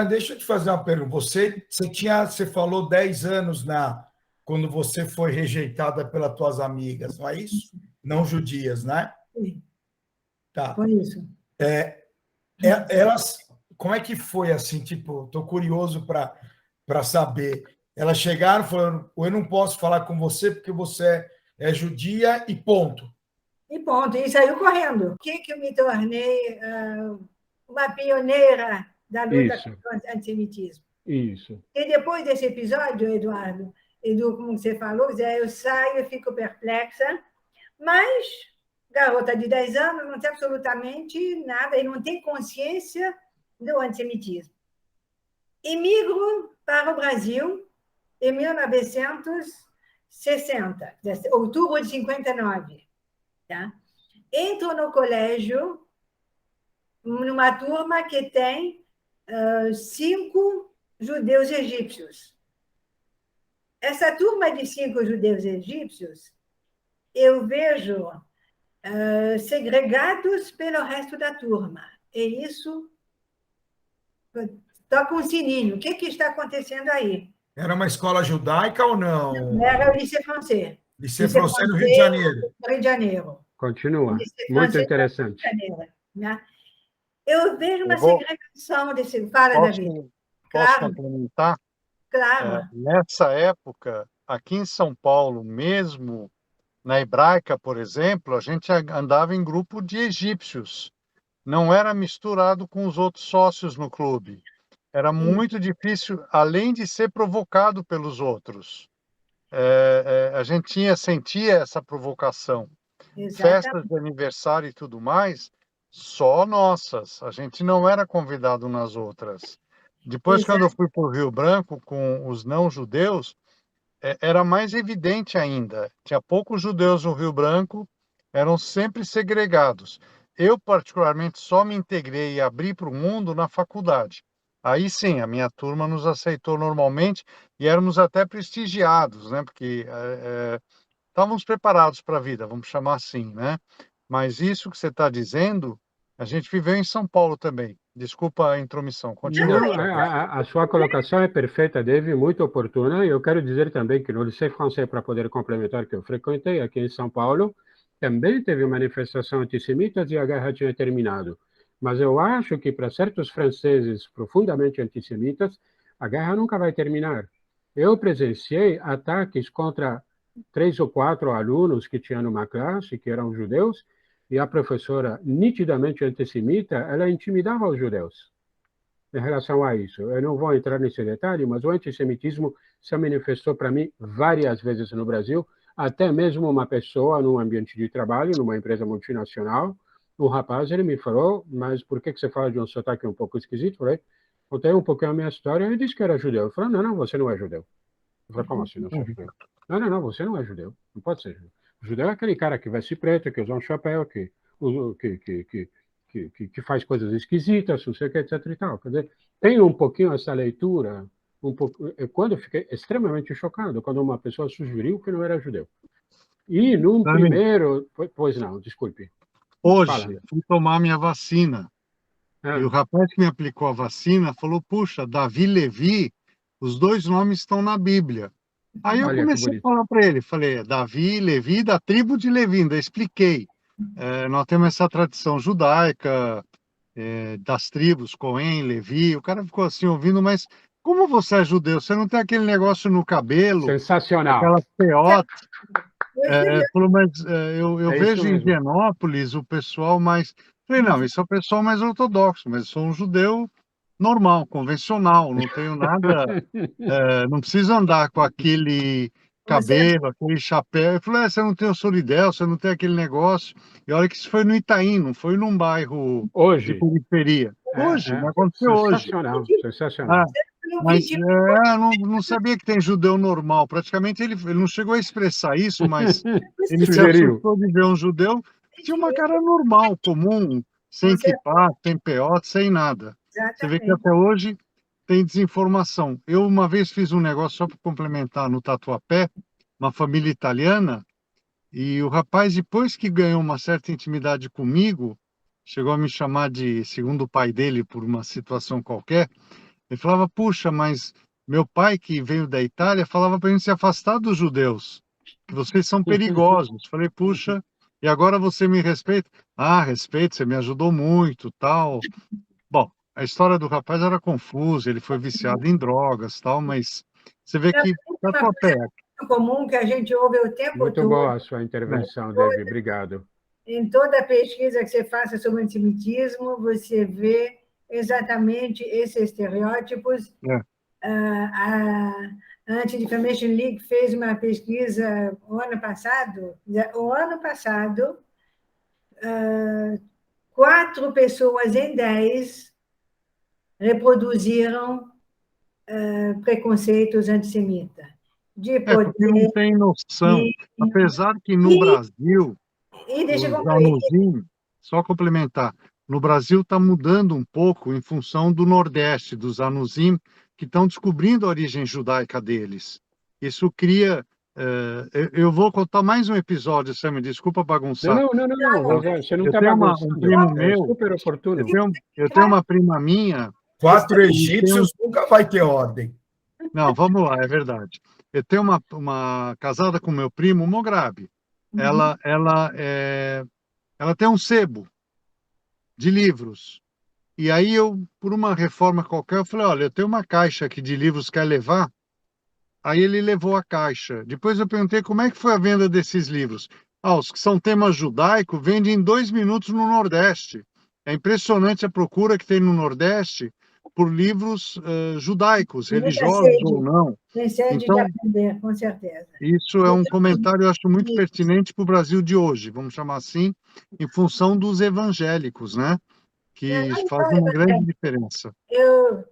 Deixa eu te fazer uma pergunta. Você falou 10 anos quando você foi rejeitada pelas tuas amigas, não é isso? Não judias, né? Sim. Tá. Foi isso. Elas, como é que foi assim? Tipo, estou curioso para saber. Elas chegaram e falaram: eu não posso falar com você porque você é judia e ponto. E ponto, e saiu correndo. O que eu me tornei uma pioneira da luta contra o antissemitismo. Isso. E depois desse episódio, Eduardo, como você falou, eu saio, eu fico perplexa, mas garota de 10 anos não tem absolutamente nada e não tem consciência do antissemitismo. Imigro para o Brasil em 1960, outubro de 59. Tá? Entro no colégio, numa turma que tem 5 judeus egípcios. Essa turma de 5 judeus egípcios, eu vejo segregados pelo resto da turma. E isso toca um sininho. O que está acontecendo aí? Era uma escola judaica ou não? Era o Lycée Français. Lycée Français no Rio de Janeiro. Rio de Janeiro. Continua. Muito interessante. Né? Eu vejo uma segregação desse... Fala, David. Posso complementar? Claro. Nessa época, aqui em São Paulo, mesmo na Hebraica, por exemplo, a gente andava em grupo de egípcios. Não era misturado com os outros sócios no clube. Era muito difícil, além de ser provocado pelos outros. A gente sentia essa provocação. Exatamente. Festas de aniversário e tudo mais, só nossas. A gente não era convidado nas outras. Depois, quando eu fui para o Rio Branco com os não-judeus, era mais evidente ainda. Tinha poucos judeus no Rio Branco, eram sempre segregados. Eu, particularmente, só me integrei e abri para o mundo na faculdade. Aí sim, a minha turma nos aceitou normalmente e éramos até prestigiados, né? Porque estávamos preparados para a vida, vamos chamar assim, né? Mas isso que você está dizendo, a gente viveu em São Paulo também. Desculpa a intromissão, continua. Não, a sua colocação é perfeita, Dave, muito oportuna. Eu quero dizer também que no Lycée Français, para poder complementar, que eu frequentei aqui em São Paulo, também teve manifestação antissemita e a guerra tinha terminado. Mas eu acho que para certos franceses profundamente antissemitas, a guerra nunca vai terminar. Eu presenciei ataques contra 3 ou 4 alunos que tinham numa classe, que eram judeus, e a professora, nitidamente antissemita, ela intimidava os judeus em relação a isso. Eu não vou entrar nesse detalhe, mas o antissemitismo se manifestou para mim várias vezes no Brasil, até mesmo uma pessoa num ambiente de trabalho, numa empresa multinacional, um rapaz, ele me falou, mas por que você fala de um sotaque um pouco esquisito? Eu falei, contei um pouquinho a minha história, ele disse que era judeu. Eu falei, não, você não é judeu. Eu falei, como assim não sou judeu? Não, você não é judeu, não pode ser judeu. O judeu é aquele cara que veste preto, que usa um chapéu, que faz coisas esquisitas, não sei o que, etc. e tal. Quer dizer, tem um pouquinho essa leitura, quando eu fiquei extremamente chocado, quando uma pessoa sugeriu que não era judeu. E num primeiro... Pois não, desculpe. Hoje, fui tomar minha vacina. E o rapaz que me aplicou a vacina falou, puxa, Davi Levi, os 2 nomes estão na Bíblia. Aí eu comecei a falar para ele, falei, Davi Levi, da tribo de Levi, ainda expliquei. Nós temos essa tradição judaica, das tribos, Cohen, Levi. O cara ficou assim ouvindo, mas como você é judeu? Você não tem aquele negócio no cabelo? Sensacional. Aquela peota. Falou, mas eu vejo em mesmo. Higienópolis o pessoal mais... Falei, não, esse é o pessoal mais ortodoxo, mas eu sou um judeu normal, convencional, não tenho nada... não preciso andar com aquele cabelo, aquele chapéu. Ele falou, você não tem o solidel, você não tem aquele negócio. E olha que isso foi no Itaim, não foi num bairro de periferia. Hoje, não aconteceu hoje. Sensacional. Mas não sabia que tem judeu normal. Praticamente ele não chegou a expressar isso, mas ele se assustou de ver um judeu que tinha uma cara normal, comum, sem kippah, sem peote, sem nada. Você vê que até hoje tem desinformação. Eu uma vez fiz um negócio só para complementar no Tatuapé, uma família italiana, e o rapaz, depois que ganhou uma certa intimidade comigo, chegou a me chamar de segundo pai dele por uma situação qualquer, Ele falava, puxa, mas meu pai, que veio da Itália, falava para a gente se afastar dos judeus, que vocês são perigosos. Falei, puxa, e agora você me respeita? Ah, respeito, você me ajudou muito, tal. Bom, a história do rapaz era confusa, ele foi viciado em drogas, tal, mas você vê que tá Uma tua pé. coisa comum que a gente ouve o tempo Muito todo, boa a sua intervenção, David. Obrigado. em toda pesquisa que você faça sobre antissemitismo, você vê exatamente esses estereótipos. A Anti-Defamation League fez uma pesquisa o ano passado. 4 pessoas em 10 reproduziram preconceitos antissemitas. De Porque não poder. tem noção. E, Apesar que no Brasil, deixa eu os concluir. Zanuzim, só complementar, no Brasil está mudando um pouco em função do Nordeste, dos Zanuzim, que estão descobrindo a origem judaica deles. Isso cria... eu vou contar mais um episódio, Sam, me desculpa bagunçar. Não. Você não Eu está tenho um bagunçando. primo É meu, super oportuno. eu tenho uma prima minha... 4 egípcios nunca vai ter ordem. Não, vamos lá, é verdade. Eu tenho uma casada com meu primo, Mograbi. Ela tem um sebo de livros. E aí eu, por uma reforma qualquer, eu falei, olha, eu tenho uma caixa aqui de livros, quer levar? Aí ele levou a caixa. Depois eu perguntei como é que foi a venda desses livros. Os que são tema judaico vendem em 2 minutos no Nordeste. É impressionante a procura que tem no Nordeste por livros judaicos, religiosos ou não. Tem sede de aprender, com certeza. Isso é um comentário, eu acho, muito pertinente para o Brasil de hoje, vamos chamar assim, em função dos evangélicos, né? Que fazem uma grande diferença. Eu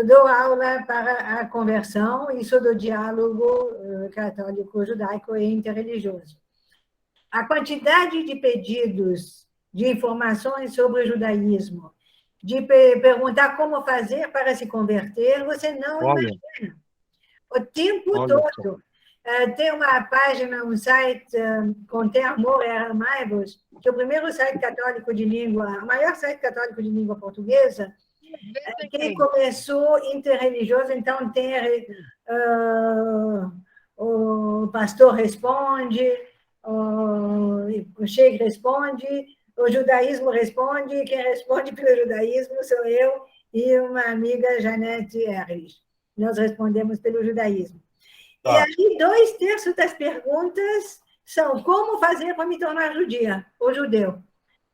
dou aula para a conversão e sou do diálogo católico-judaico e interreligioso. A quantidade de pedidos de informações sobre o judaísmo, de perguntar como fazer para se converter, você não imagina. O tempo todo. Tem uma página, um site, Contém Amor e Amaivos, que é o primeiro site católico de língua, o maior site católico de língua portuguesa, que começou interreligioso, então tem o pastor responde, o sheik responde, o judaísmo responde, quem responde pelo judaísmo sou eu e uma amiga, Janete Erlich. Nós respondemos pelo judaísmo. E aí, 2/3 das perguntas são como fazer para me tornar judia ou judeu.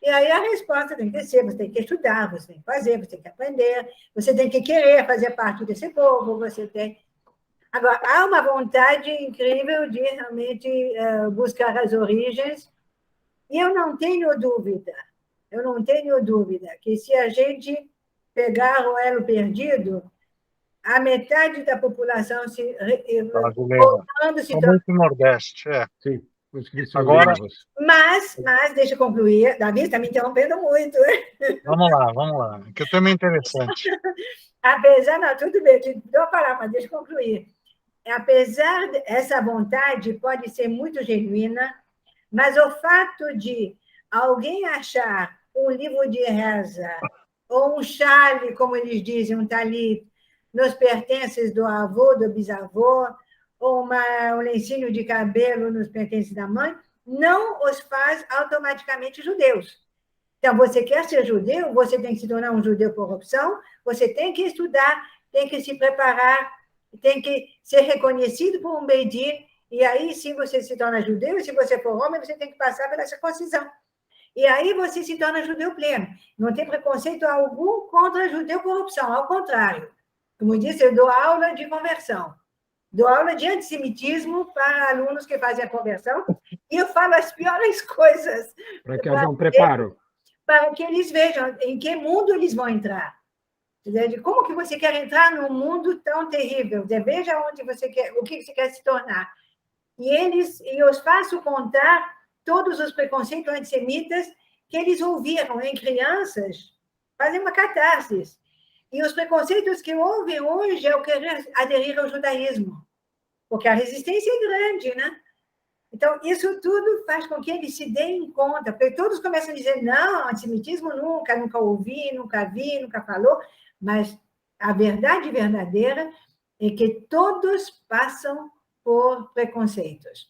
E aí a resposta tem que ser, você tem que estudar, você tem que fazer, você tem que aprender, você tem que querer fazer parte desse povo, você tem... Agora, há uma vontade incrível de realmente buscar as origens, e eu não tenho dúvida que se a gente pegar o elo perdido, a metade da população voltando se torna no Nordeste, Sim. Agora, mas, deixa eu concluir. Davi está me interrompendo muito. Vamos lá, que o tema é interessante. Apesar, não, tudo bem, te dou a palavra, mas deixa eu concluir. Apesar dessa vontade pode ser muito genuína, mas o fato de alguém achar um livro de reza ou um chale, como eles dizem, um talit, nos pertences do avô, do bisavô, ou um lencinho de cabelo nos pertences da mãe, não os faz automaticamente judeus. Então, você quer ser judeu, você tem que se tornar um judeu por opção, você tem que estudar, tem que se preparar, tem que ser reconhecido por um Beit Din, e aí sim você se torna judeu, e se você for homem, você tem que passar pela circuncisão. E aí você se torna judeu pleno. Não tem preconceito algum contra judeu por opção, ao contrário. Como eu disse, eu dou aula de conversão. Dou aula de antissemitismo para alunos que fazem a conversão, e eu falo as piores coisas. Para que haja um preparo. Para que eles vejam em que mundo eles vão entrar. De como que você quer entrar num mundo tão terrível. Veja onde você quer, o que você quer se tornar. E eu os faço contar todos os preconceitos antissemitas que eles ouviram em crianças, fazem uma catarse. E os preconceitos que ouvem hoje é o querer aderir ao judaísmo, porque a resistência é grande, né? Então, isso tudo faz com que eles se deem conta, porque todos começam a dizer, não, antissemitismo nunca ouvi, nunca vi, nunca falou, mas a verdade verdadeira é que todos passam por preconceitos.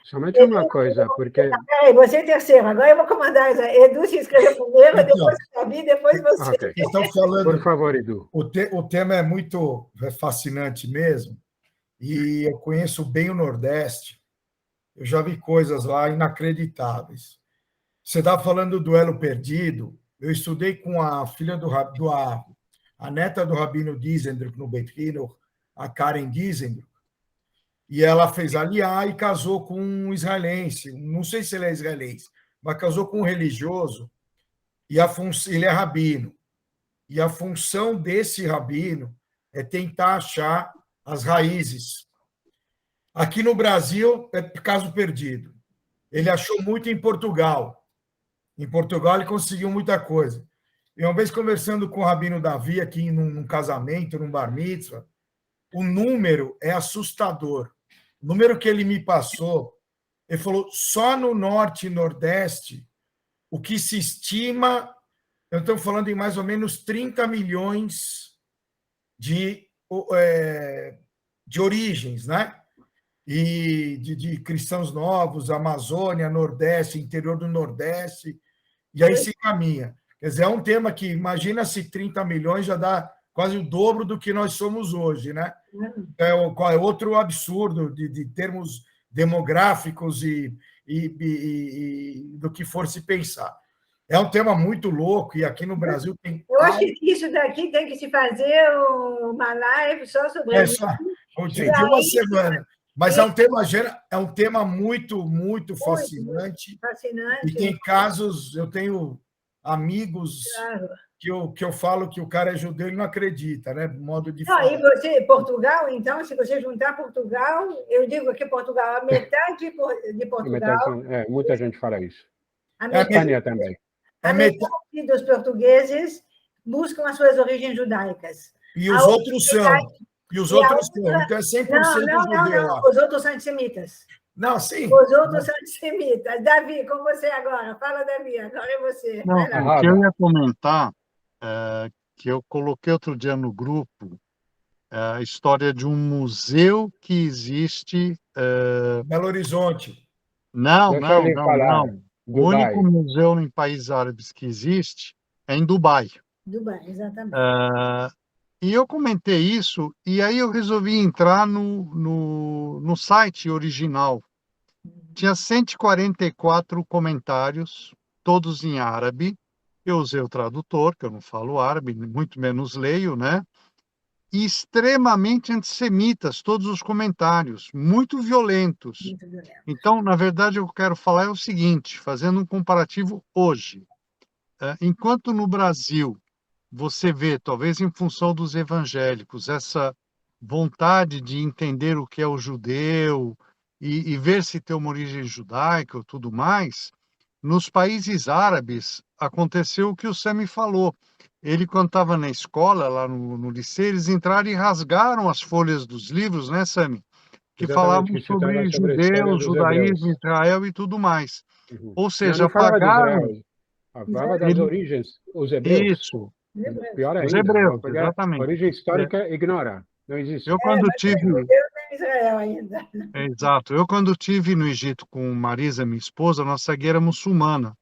Somente uma coisa, porque... Peraí, você é terceiro, agora eu vou comandar. Edu se inscreveu primeiro, Então, depois o Fabi, depois você. Ok. Vocês estão falando, Por favor, Edu. o tema é muito fascinante mesmo, e eu conheço bem o Nordeste, eu já vi coisas lá inacreditáveis. Você está falando do duelo perdido, eu estudei com a filha a neta do Rabino Dizendruck no Beit Hillel, a Karen Dizendruck, e ela fez aliá e casou com um israelense, não sei se ele é israelense, mas casou com um religioso, e ele é rabino. E a função desse rabino é tentar achar as raízes. Aqui no Brasil, é caso perdido. Ele achou muito em Portugal. Em Portugal, ele conseguiu muita coisa. E uma vez conversando com o Rabino Davi, aqui num casamento, num bar mitzvah, o número é assustador. O número que ele me passou, ele falou, só no Norte e Nordeste, o que se estima, eu estou falando em mais ou menos 30 milhões de origens, né? E de cristãos novos, Amazônia, Nordeste, interior do Nordeste, e aí se caminha. Quer dizer, é um tema que, imagina se 30 milhões já dá quase o dobro do que nós somos hoje, né? É outro absurdo de termos demográficos e do que for se pensar. É um tema muito louco, e aqui no Brasil tem... Eu acho que isso daqui tem que se fazer uma live só sobre isso. De uma semana. Mas é um tema muito, muito fascinante. Fascinante. E tem casos, eu tenho amigos que eu falo que o cara é judeu e não acredita, né? Modo de falar. E você, Portugal, então, se você juntar Portugal, eu digo que Portugal, a metade de Portugal... muita gente fala isso. A metade também. A metade dos portugueses buscam as suas origens judaicas. E os outros são. Então é 100% judeu. Não. Os outros são antissemitas. Não, sim. Os outros são antissemitas. Davi, com você agora. Fala, Davi, agora é você. Não, o que eu ia comentar, que eu coloquei outro dia no grupo, a história de um museu que existe... Belo Horizonte. Não. O único museu em países árabes que existe é em Dubai. Dubai, exatamente. E eu comentei isso, e aí eu resolvi entrar no site original. Tinha 144 comentários, todos em árabe. Eu usei o tradutor, que eu não falo árabe, muito menos leio, né? E extremamente antissemitas, todos os comentários, muito violentos. Muito violento. Então, na verdade, o que eu quero falar é o seguinte, fazendo um comparativo hoje. Enquanto no Brasil você vê, talvez em função dos evangélicos, essa vontade de entender o que é o judeu e ver se tem uma origem judaica ou tudo mais, nos países árabes aconteceu o que o Sami falou. Ele, quando estava na escola, lá no liceu, eles entraram e rasgaram as folhas dos livros, né, Sami? Que falavam sobre judeus, judaísmo, Israel e tudo mais. Ou seja, apagaram... Falava das origens, os hebreus. Isso. Pior ainda, os hebreus, exatamente. A origem histórica ignora, não existe. Eu quando tive... Israel ainda. Exato. Eu quando tive no Egito com Marisa, minha esposa, nossa guia era muçulmana.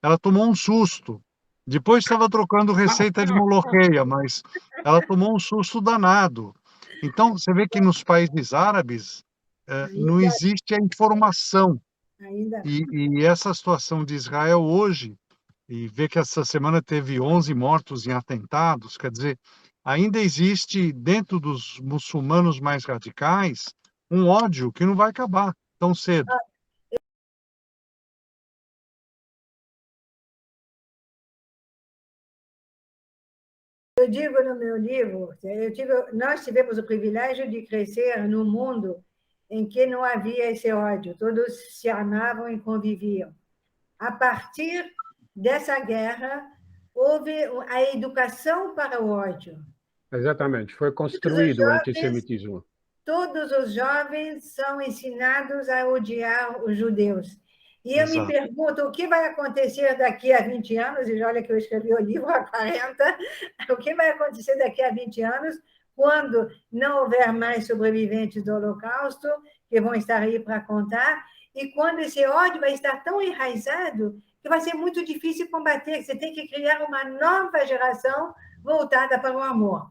Ela tomou um susto. Depois estava trocando receita de moloqueia, mas ela tomou um susto danado. Então, você vê que nos países árabes não existe a informação. E essa situação de Israel hoje, e ver que essa semana teve 11 mortos em atentados, quer dizer, ainda existe dentro dos muçulmanos mais radicais um ódio que não vai acabar tão cedo. Eu digo no meu livro, nós tivemos o privilégio de crescer num mundo em que não havia esse ódio, todos se amavam e conviviam. A partir dessa guerra, houve a educação para o ódio. Exatamente, foi construído o antissemitismo. Todos os jovens são ensinados a odiar os judeus. E eu me pergunto o que vai acontecer daqui a 20 anos, e olha que eu escrevi o livro há 40, o que vai acontecer daqui a 20 anos, quando não houver mais sobreviventes do Holocausto, que vão estar aí para contar, e quando esse ódio vai estar tão enraizado que vai ser muito difícil combater, você tem que criar uma nova geração voltada para o amor.